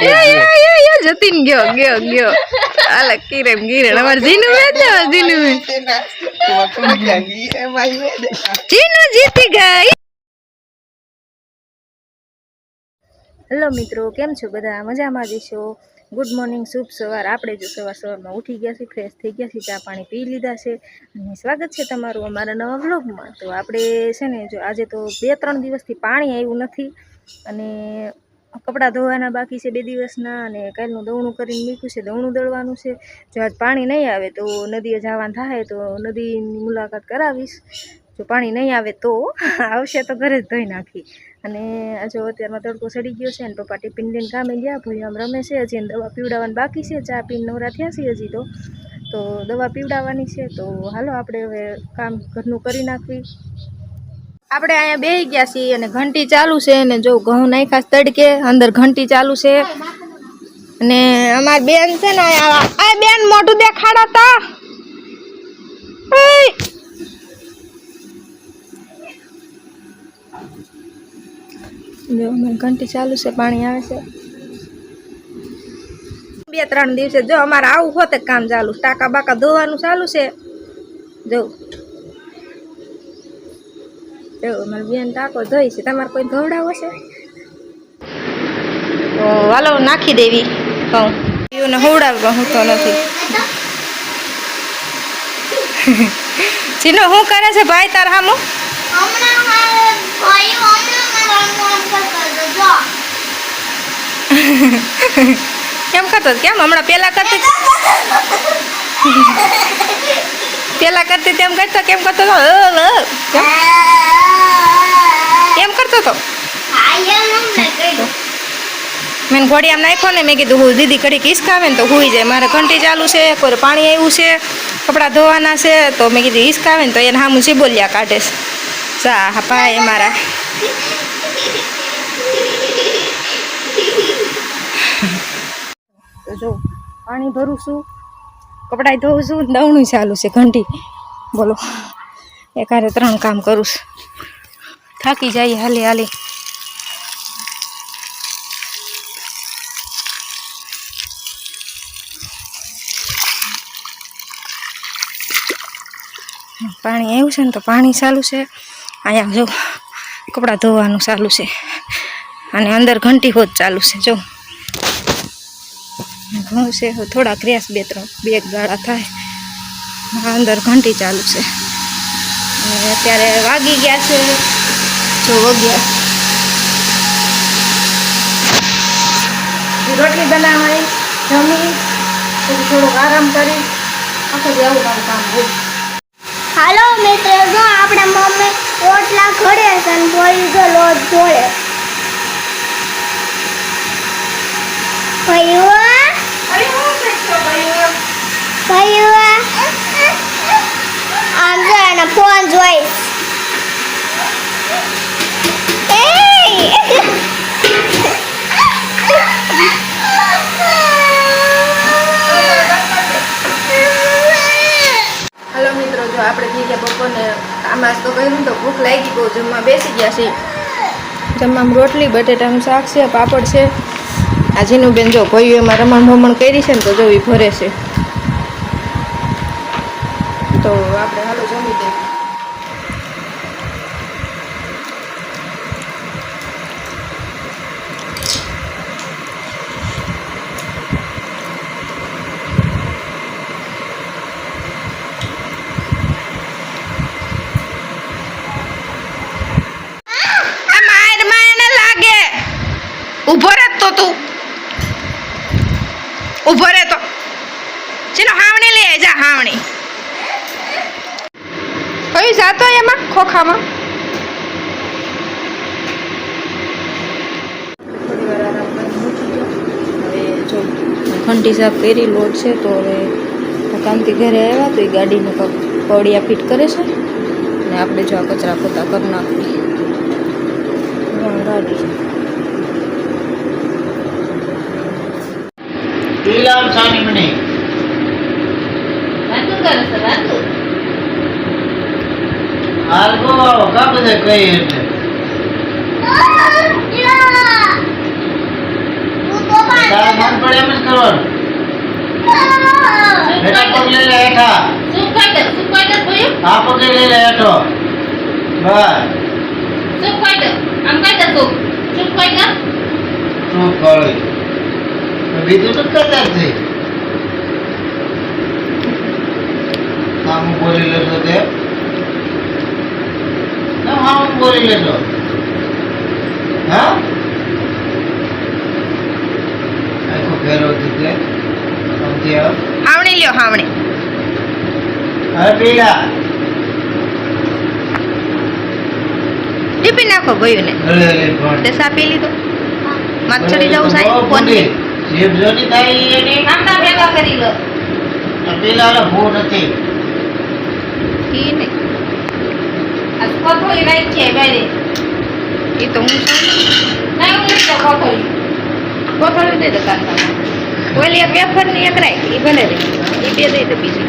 જતીન ગયો ગયો ગયો આલે કિરણ કિરણ અમાર જીનુ વેચો જીનુ જીનુ જીતી ગઈ। હેલો મિત્રો, કેમ છો બધા? મજામાં જ છો? ગુડ મોર્નિંગ, શુભ સવાર। આપણે જો સવારમાં ઉઠી ગયા છીએ, ફ્રેશ થઈ ગયા છીએ, ચા પાણી પી લીધા છે અને સ્વાગત છે તમારું અમારા નવા વ્લોગમાં। તો આપણે છે ને જો આજે તો 2-3 દિવસથી પાણી આવ્યું નથી અને કપડાં ધોવાના બાકી છે 2 દિવસના અને કાલનું દવણું કરીને મૂક્યું છે, દવણું દળવાનું છે। જો આજ પાણી નહીં આવે તો નદીએ જવાનું થાય તો નદીની મુલાકાત કરાવીશ। જો પાણી નહીં આવે તો આવશે તો ઘરે જ ધોઈ નાખી। અને જો અત્યારમાં તડકો ચડી ગયો છે ને પપ્પા ટિફિન લઈને કામે ગયા, ભાઈ આમ રમે છે, હજી દવા પીવડાવવાની બાકી છે, ચા પીને નવરા થયા છે હજી તો દવા પીવડાવવાની છે। તો હાલો આપણે હવે કામ ઘરનું કરી નાખવી। આપણે અહીંયા બેસી ગયા છીએ અને ઘંટી ચાલુ છે અને જો ઘઉં નાખ્યા તડકે અંદર ઘંટી ચાલુ છે અને અમારી બેન છે ને આ બેન મોઢું દેખાડો તા જો ઘંટી ચાલુ છે, પાણી આવે છે। 2-3 દિવસે જો અમારે આવું હોત કામ ચાલુ, ટાંકા બાકા ધોવાનું ચાલુ છે। જો અમારી બેન ટાંકો ધોઈ છે, તમારે કોઈ ધોવડાવો છે તો હાલો નાખી દેવી કહું ને હોવડાવવા હું તો નથી। ચીનો શું કરે છે ભાઈ તાર હામું? કેમ કરતો કેમ હમણાં પેલા કરતી તેમ કરતો કેમ કરતો એમ કરતો તો મેં ઘોડી આમ નાખ્યો ને મેં કીધું હું દીદી કડી હિસકાવે ને તો હુઈ જાય। મારે ઘંટી ચાલુ છે, કોઈ પાણી આવ્યું છે, કપડાં ધોવાના છે તો મેં કીધું હિસકાવે ને તો એને હામું ચીબોલિયા કાઢે છે। ચા પાય મારા તો જો પાણી ભરું છું, કપડાં ધોઉં છું, દવણું ચાલુ છે, ઘંટી બોલો એકારે 3 કામ કરું છું, થાકી જાય હાલી હાલી। પાણી આવ્યું છે ને તો પાણી ચાલુ છે, અહીંયા જો કપડાં ધોવાનું ચાલુ છે અને અંદર ઘંટી હોત ચાલુ છે। જો ઘઉં છે થોડા ક્રેસ 2 ગાળા થાય, અંદર ઘંટી ચાલુ છે અને અત્યારે વાગી ગયા છે જો વાગ્યા રોટલી બનાવવાની, જમી પછી થોડોક આરામ કરી આખો જે આવું કામ હોય। હાલો મિત્રો, જો આપણે મમ્મી રોટલા ઘડે છે અને બોલી જો લોટ જોડે ભાઈઓ આમ જો એના ફોન જોઈ હાલો મિત્રો, જો આપણે થઈ ગયા બપોરને આમાં તો કહ્યું તો ભૂખ લાગી બહુ, જમવા બેસી ગયા છે। જમવામાં રોટલી, બટેટાનું શાક છે, પાપડ છે। આ જીનુબેન જો ભાઈઓ એમાં રમણ ભમણ કરી છે ને તો જો એ ભરે છે, તો આપણે હાલો જમી દઈએ। ઉભો રહે તો તું ઉભો રહે તો ચલો હાવણી લઈ જા, હાવણી કઈ જાતો એમાં ખોખામાં થોડી વાર આરામ કરી મૂકી દો। હવે જો ઘંટી સાફ કરી લોટ છે તો હવે કામથી ઘરે આવ્યા તો એ ગાડીને પડિયા ફિટ કરે છે ને આપણે જો આ કચરા પોતા કરી નાખવી ગાડી છે। Bilang sani meni. Bantu kan bantu. Algo apa benda kaya itu? આગળ એમ જ કરવાનું. હેઠા પગ લઈ લે હેઠા. શું ખાઈ દે ભયું આ પગે લઈ લે હેઠો. બસ. શું ખાઈ દે આમ ખાઈ દે તું શું ખાઈ દે શું કળી. બીજું તો કરતા જ થઈ. આમ બોલી લેતો તે. આમ બોલી લેતો. હા? આખો ફેરો દીધે. સમજી આવ. હાવણી લ્યો હાવણી હવે પીલા. ટીપી નાખો ભયું ને અરે અરે પણ. તે સા પી લીધો માથ ચડી જાવ સાહેબ ફોન જીભ જોની થાય એની. નામના ભેગા કરી લો આ પીલા ભૂ નથી. ઈ ને આ કોથળી રાખ છે બેરે ઈ તો હું ના હું તો કોથળી દે દે કાકા ઓલી એક વેફર ની એક રાખ ઈ ભલે રે ઈ બે દે દે બીજી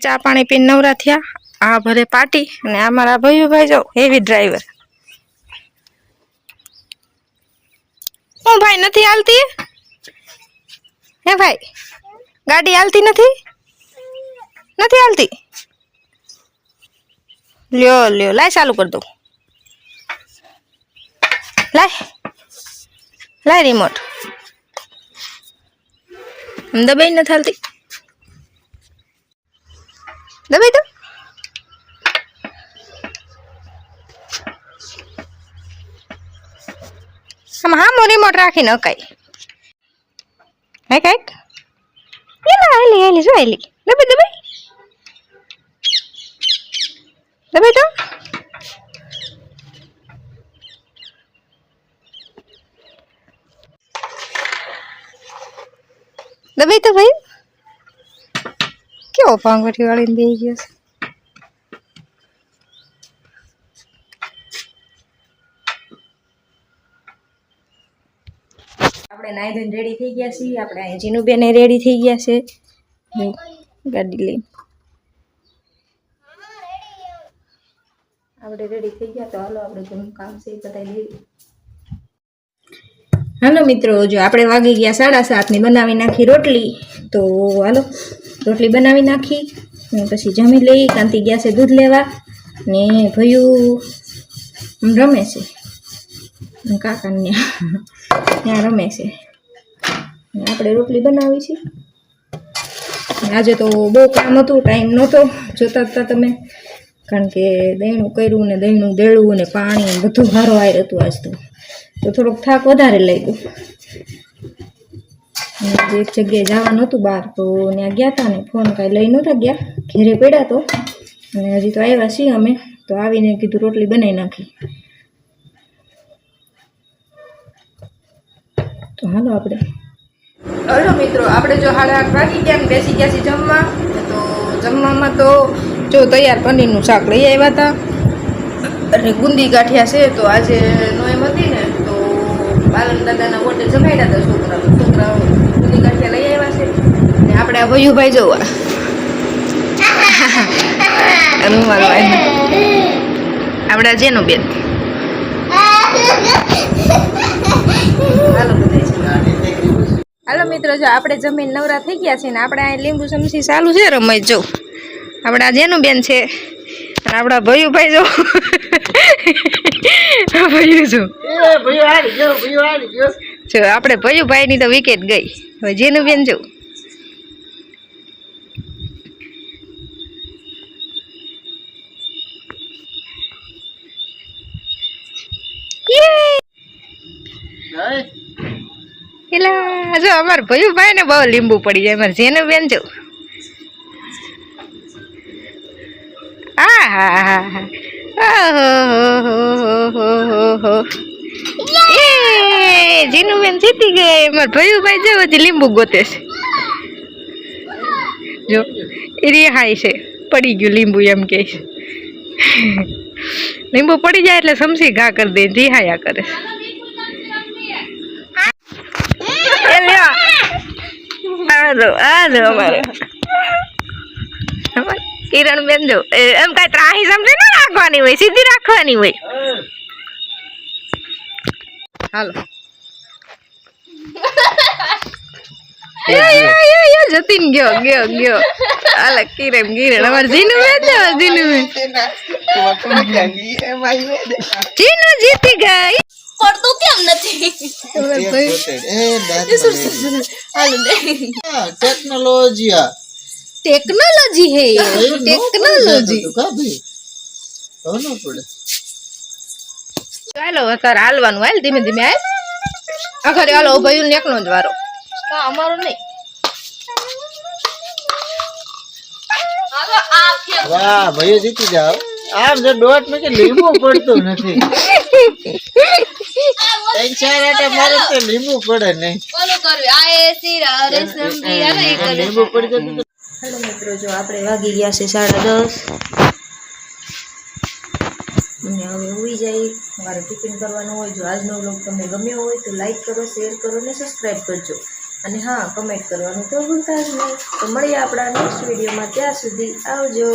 ચા પાણી પીને નવરા થયા આ ભરે પાટી અને આ મારા ભયુભાઈ જો હેવી ડ્રાઈવર હું ભાઈ નથી હાલતી હે ભાઈ ગાડી હાલતી નથી નથી હાલતી લ્યો લ્યો લાય ચાલુ કરી દઉં લાય લાય રિમોટ દબાઈ નથી હાલતી દબાઈ દો આમ રિમોટ રાખીને અકાઈ હે કઈક એલા હેલી હેલી જો હેલી દબાઈ દબાઈ દબાઈ તો દબાઈ તો ભાઈ કેવો પાંગોઠી વાળીને બેસી ગયો છે આપણે નાઈ ધોઈને રેડી થઈ ગયા છીએ આપણે અહીં જીનુબેન રેડી થઈ ગયા છે ગાડી લઈને આપણે રેડી થઈ ગયા તો હાલો આપણે ઘણું કામ છે એ બતાવી દઈએ હાલો મિત્રો જો આપણે વાગી ગયા 7:30 ની બનાવી નાખી રોટલી તો હાલો રોટલી બનાવી નાખી ને પછી જમી લઈ કાંતિ ગયા છે દૂધ લેવા ને ભયું રમે છે કાકાને ત્યાં રમે છે આપણે રોટલી બનાવી છે આજે તો બહુ કામ હતું ટાઈમ નહોતો જોતા હતા તમે કારણ કે દહીંનું કર્યું ને દહીંનું દેળવું ને પાણી બધું ભારો આયર હતું આજ તો થોડોક થાક વધારે લાગ્યો એક જગ્યાએ જવાનું હતું બહાર તો ત્યાં ગયા હતા ને ફોન કાંઈ લઈ નહોતા ગયા ઘેરે પડ્યા તો અને હજી તો આવ્યા છીએ અમે તો આવીને કીધું રોટલી બનાવી નાખી તો હાલો આપણે હલો મિત્રો આપણે જો 8:30 વાગી ગયા બેસી ગયા છીએ જમવા તો જમવામાં તો જો તૈયાર પનીરનું શાક લઈ આવ્યા હતા અને ગુંદી ગાંઠિયા છે તો આજે નોએમ હતી ને તો બાલન દાદાના વોટે જમાડ્યા હતા છોકરાઓ ગુંદી ગાંઠિયા લઈ આવ્યા છે અને આપણે આ ભયુભાઈ જોવા આપણા જેનું બેન હાલો મિત્રો જો આપણે જમીન નવરા થઈ ગયા છે ને આપણે અહીં લીંબુ સમસી ચાલુ છે રમત જો આપણા જેનું બેન છે અને આપણા ભયુભાઈ જો ભયું જો આપણે ભયુભાઈ ની તો વિકેટ ગઈ હવે જેનું બેન જો એલા જો અમાર ભયુભાઈ ને બહુ લીંબુ પડી જાય અમારે જેનું બેન જો જીનું બેન જીતી ગઈ અમાર ભયુભાઈ જો હજી લીંબુ ગોતે છે જો એ રિહાય છે પડી ગયું લીંબુ એમ કે લીંબુ પડી જાય એટલે સમસી ઘા કરી દે રિહાયા કરે અમારે કિરણ બેન જો એમ કઈ ત્રાહી સમજે ના રાખવાની હોય સીધી રાખવાની હોય હાલો જતીન ગયો આલા કિરણ અમાર જીનુ મેં ને જીનુ જીતી ગઈ પડતું કેમ નથી ટેકનોલોજી ટેકનોલોજી હે ટેકનોલોજી ચાલો અત્યારે હાલવાનું હાલ ધીમે ધીમે હાલ આખરે હાલો ભાઈ ને એકનો જ વારો અમારો નહીં વાહ ભાઈઓ જીતી જાવ આમ જો ડોટ માં કે લીંબુ પડતું નથી ત્રણ ચાર આટા મારે તો લીંબુ પડે નહીં લીંબુ પડી જતું તો હેલો મિત્રો જો આપણે વાગી ગયા છે 10:30 અને હવે ઉઈ જાય મારે ટિફિન કરવાનું હોય જો આજનો વ્લોગ તમને ગમ્યો હોય તો લાઈક કરો શેર કરો અને સબસ્ક્રાઈબ કરજો અને હા કમેન્ટ કરવાનું તો ભૂલતા જ નહીં તો મળીએ આપણા નેક્સ્ટ વિડીયોમાં ત્યાં સુધી આવજો